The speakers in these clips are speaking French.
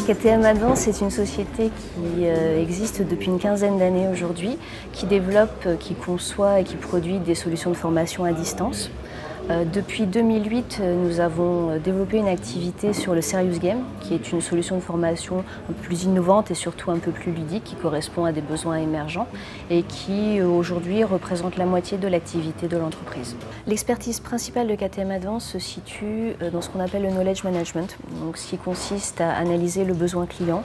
KTM Advance est une société qui existe depuis une quinzaine d'années aujourd'hui, qui développe, qui conçoit et qui produit des solutions de formation à distance. Depuis 2008, nous avons développé une activité sur le Serious Game, qui est une solution de formation un peu plus innovante et surtout un peu plus ludique, qui correspond à des besoins émergents et qui aujourd'hui représente la moitié de l'activité de l'entreprise. L'expertise principale de KTM Advance se situe dans ce qu'on appelle le knowledge management, donc ce qui consiste à analyser le besoin client,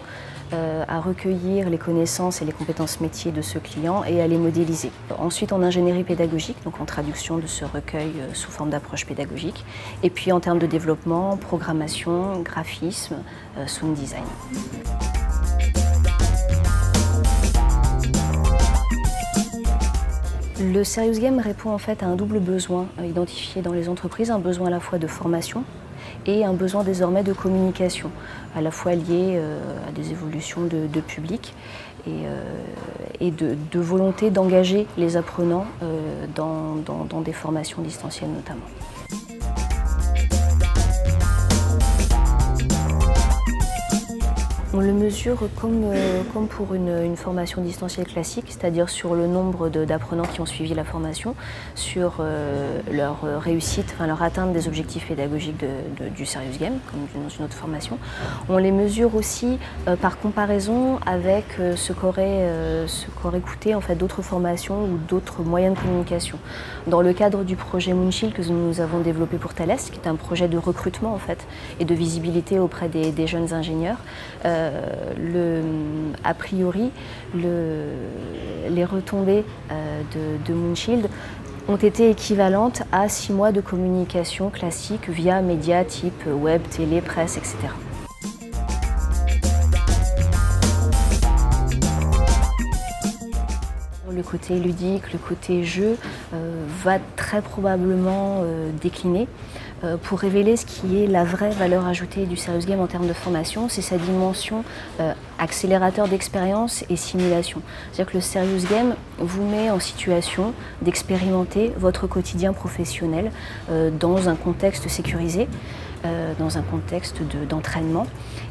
à recueillir les connaissances et les compétences métiers de ce client et à les modéliser. Ensuite en ingénierie pédagogique, donc en traduction de ce recueil sous forme d'approche pédagogique. Et puis en termes de développement, programmation, graphisme, sound design. Le Serious Game répond en fait à un double besoin identifié dans les entreprises, un besoin à la fois de formation et un besoin désormais de communication, à la fois lié à des évolutions de public et de volonté d'engager les apprenants dans des formations distancielles notamment. On le mesure comme pour une formation distancielle classique, c'est-à-dire sur le nombre d'apprenants qui ont suivi la formation, sur leur réussite, enfin leur atteinte des objectifs pédagogiques du Serious Game, comme dans une autre formation. On les mesure aussi par comparaison avec ce qu'auraient coûté en fait, d'autres formations ou d'autres moyens de communication. Dans le cadre du projet Moonshield que nous avons développé pour Thales, qui est un projet de recrutement en fait, et de visibilité auprès des jeunes ingénieurs, a priori, les retombées de Moonshield ont été équivalentes à 6 mois de communication classique via médias type web, télé, presse, etc. Le côté ludique, le côté jeu va très probablement décliner. Pour révéler ce qui est la vraie valeur ajoutée du Serious Game en termes de formation, c'est sa dimension accélérateur d'expérience et simulation. C'est-à-dire que le Serious Game vous met en situation d'expérimenter votre quotidien professionnel dans un contexte sécurisé, dans un contexte d'entraînement.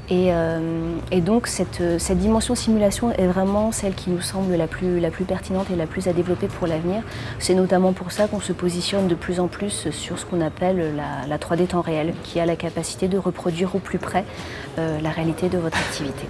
Et donc cette dimension simulation est vraiment celle qui nous semble la plus pertinente et la plus à développer pour l'avenir. C'est notamment pour ça qu'on se positionne de plus en plus sur ce qu'on appelle la 3D temps réel, qui a la capacité de reproduire au plus près la réalité de votre activité.